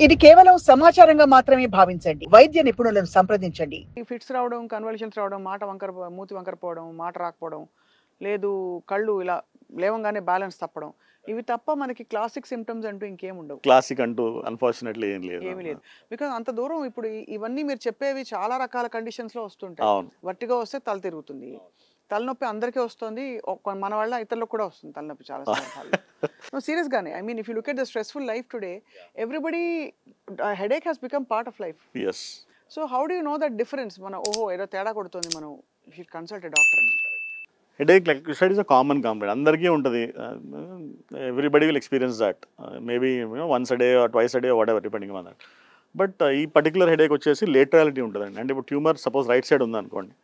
ఇది కేవలం సమాచారంగా మాత్రమే భావించండి. వైద్య నిపుణులను సంప్రదించండి. ఈ ఫిట్స్ రావడం, కన్వల్షన్స్ రావడం, మూతి వంకర పోవడం, మాట రాకపోవడం, లేదు కళ్ళు ఇలా లేవంగానే బ్యాలెన్స్ తప్పడం. ఇవి తప్ప మనకి క్లాసిక్ సింప్టమ్స్ అంటూ ఇంకేముండవు. క్లాసిక్ అంటూ అన్‌ఫార్చునేట్‌లీ ఏం లేదు. ఏమీ లేదు. బికాజ్ అంత దూరం ఇప్పుడు ఇవన్నీ మీరు చెప్పేవి చాలా రకాల కండిషన్స్‌లో వస్తుంటాయి. అవును. వర్టిగో వస్తే తల తిరుగుతుంది. తలనొప్పి అందరికీ వస్తుంది. మన వల్ల ఇతరులకు కూడా వస్తుంది తలనొప్పి చాలా సందర్భాల్లో. నో సీరియస్‌గానే. I mean if you look at the stressful life today, everybody headache has become part of life. Yes. So how do you know that difference? ఓహో ఏదో తేడా కొడుతుంది, మనం you should consult a doctor అని. Headache like you said is a common complaint. అందరికీ ఉంటది. Everybody will experience that. Maybe once a day or twice a day whatever depending on that. But ఈ particular headache వచ్చేసి లేటరాలిటీ ఉంటదండి. అంటే ఇప్పుడు tumour suppose right side ఉందనుకోండి.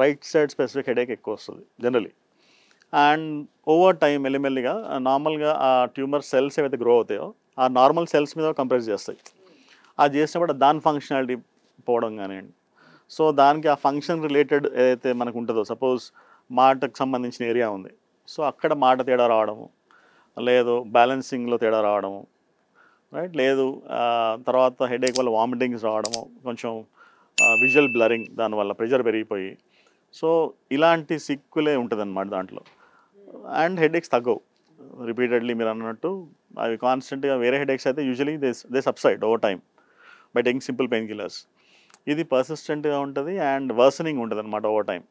Right side specific headache ఎక్కువ వస్తది జనరల్లీ. అండ్ ఓవర్ టైం మెల్లిమెల్లిగా నార్మల్గా ఆ ట్యూమర్ సెల్స్ ఏవైతే గ్రో అవుతాయో ఆ నార్మల్ సెల్స్ మీద కంప్రెస్ చేస్తాయి. అది చేసినప్పుడు దాని ఫంక్షనాలిటీ పోవడం కానివ్వండి. సో దానికి ఆ ఫంక్షన్ రిలేటెడ్ ఏదైతే మనకు ఉంటుందో, సపోజ్ మాటకు సంబంధించిన ఏరియా ఉంది, సో అక్కడ మాట తేడా రావడము, లేదు బ్యాలెన్సింగ్లో తేడా రావడము, రైట్, లేదు తర్వాత హెడేక్ వల్ల వామిటింగ్స్ రావడము, కొంచెం విజువల్ బ్లరింగ్ దానివల్ల ప్రెషర్ పెరిగిపోయి, సో ఇలాంటి సిక్కులే ఉంటుందన్నమాట దాంట్లో. అండ్ హెడేక్స్ తగ్గవు రిపీటెడ్లీ మీరు అన్నట్టు. అవి కాన్స్టెంట్గా వేరే హెడేక్స్ అయితే usually they subside over time by taking simple pain killers. ఇది పర్సిస్టెంట్గా ఉంటుంది అండ్ వర్సనింగ్ ఉంటుంది అనమాట over time.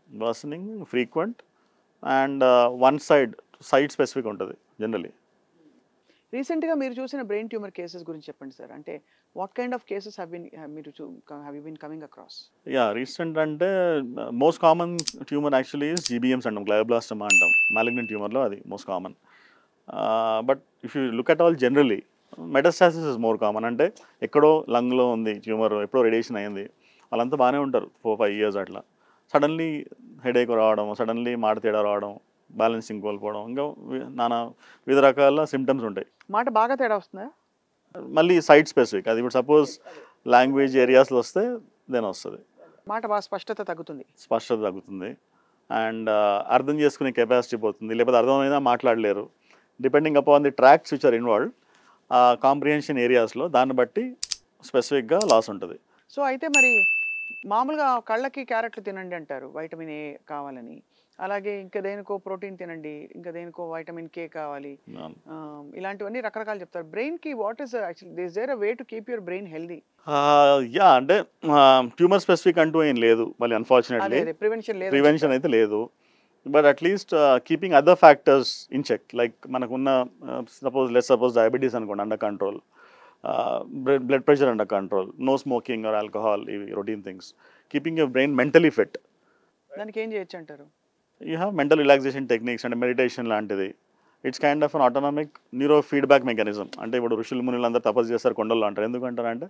Worsening frequent and one side specific ఉంటుంది జనరలీ. రీసెంట్గా మీరు చూసిన బ్రెయిన్ ట్యూమర్ కేసెస్ గురించి చెప్పండి సార్. అంటే what kind of cases have you been coming across? Yeah, recent అంటే most common tumour actually GBMs అంటాం, గ్లయోబ్లాస్టమా అంటాం. మాలిగ్నెంట్ ట్యూమర్లో అది most common. But if you look at all generally metastasis is more common. అంటే ఎక్కడో లంగ్లో ఉంది tumour, ఎప్పుడో radiation అయింది, వాళ్ళంతా బాగానే ఉంటారు 4-5 years అట్లా. సడన్లీ హెడేక్ రావడం, సడన్లీ మాట తేడా రావడం, బ్యాలెన్సింగ్ కోల్పోవడం, ఇంకా నానా వివిధ రకాల సిమ్టమ్స్ ఉంటాయి. మాట బాగా తేడా వస్తుందా? మళ్ళీ సైట్ స్పెసిఫిక్. అది ఇప్పుడు సపోజ్ లాంగ్వేజ్ ఏరియాస్లో వస్తే దెన్ వస్తుంది. మాట బాగా స్పష్టత తగ్గుతుంది. స్పష్టత తగ్గుతుంది అండ్ అర్థం చేసుకునే కెపాసిటీ పోతుంది, లేకపోతే అర్థమైనా మాట్లాడలేరు. Depending upon the tracts which are involved, comprehension ఏరియాస్లో దాన్ని బట్టి స్పెసిఫిక్గా లాస్ ఉంటుంది. సో అయితే మరి మామూలుగా కళ్ళకి క్యారెట్లు తినండి అంటారు, వైటమిన్ ఏ కావాలని. అలాగే ఇంకా దేనికో ప్రోటీన్ తినండి, ఇంకా దేనికో వైటమిన్ కే కావాలి, ఇలాంటివన్నీ రకరకాలు చెప్తారు. బ్రెయిన్కి what is actually is there a way to keep your brain healthy? Yeah, అంటే ట్యూమర్ స్పెసిఫిక్ అంటూ ఏం లేదు మళ్ళీ అన్ఫార్చునేట్లీ. ప్రివెన్షన్ అయితే లేదు. But at least keeping other factors in check, like మనకున్న సపోజ్ డయాబెటీస్ అనుకోండి under control, blood pressure under control, no smoking or alcohol, ఇవి routine things. Keeping your brain mentally fit. దానికి ఏం చేయొచ్చు అంటారు? You have mental relaxation techniques అంటే meditation లాంటిది. It's kind of an autonomic neuro feedback mechanism. అంటే ఇప్పుడు ఋషులు మునులు అందరూ తపస్సు చేస్తారు కొండల్లో అంటారు. ఎందుకంటారంటే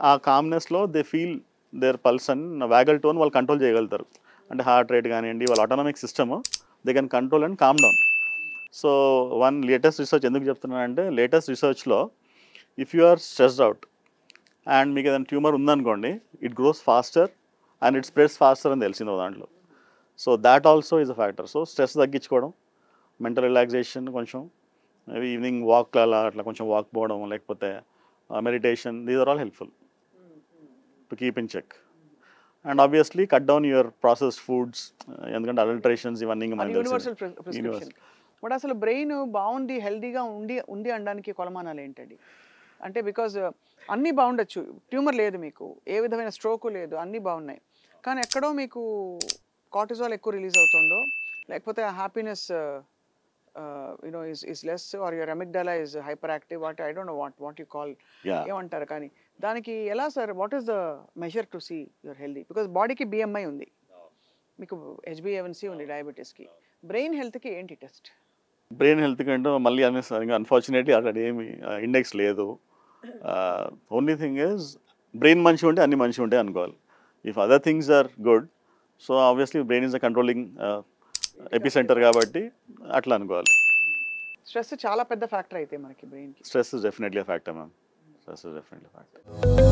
ఆ కామ్నెస్లో they feel their pulse and vagal tone వాళ్ళు కంట్రోల్ చేయగలుగుతారు. అంటే హార్ట్ రేట్ కానివ్వండి, వాళ్ళ autonomic system they can control and calm down. So one latest research ఎందుకు చెప్తున్నానంటే, లేటెస్ట్ రీసెర్చ్లో if you are stressed out and మీకు ఏదైనా ట్యూమర్ ఉందనుకోండి, it grows faster and it spreads faster అని తెలిసింది దాంట్లో. So that also is a factor. So stress తగ్గించుకోవడం, మెంటల్ రిలాక్సేషన్, కొంచెం ఈవినింగ్ వాక్ అట్లా కొంచెం వాక్ పోవడం, లేకపోతే meditation, these are all helpful to keep in check. And obviously cut down your processed foods, ఎందుకంటే అడల్టరేషన్స్ ఇవన్నీ యూనివర్సల్ ప్రిస్క్రిప్షన్. బట్ అసలు brain బాగుంది హెల్దీగా ఉంది అనడానికి కొలమానాలు ఏంటండి? అంటే బికాజ్ అన్నీ బాగుండొచ్చు, ట్యూమర్ లేదు, మీకు ఏ విధమైన స్ట్రోక్ లేదు, అన్నీ బాగున్నాయి, కానీ ఎక్కడో మీకు కార్టిజాల్ ఎక్కువ రిలీజ్ అవుతుందో, లేకపోతే happiness is less, or your amygdala is hyperactive, I don't know what you call, ఏమంటారు, కానీ దానికి ఎలా sir, what is the measure to see your healthy? Because బాడీకి బిఎంఐ ఉంది, మీకు HbA1c ఉంది డయాబెటీస్కి, బ్రెయిన్ హెల్త్కి ఏంటి టెస్ట్? బ్రెయిన్ హెల్త్ కంటే మళ్ళీ అనేసి అన్ఫార్చునేట్లీ అక్కడ ఏమి ఇండెక్స్ లేదు. ఓన్లీ థింగ్ ఈజ్ బ్రెయిన్ మంచిగా ఉంటే అన్ని మంచిగా ఉంటాయి అనుకోవాలి. If other things are good, so obviously brain is a controlling epicentre కాబట్టి అట్లా అనుకోవాలి. స్ట్రెస్ చాలా పెద్ద ఫ్యాక్టర్ అయితే మనకి బ్రెయిన్కి. Stress is definitely factor ma'am. Stress is definitely factor.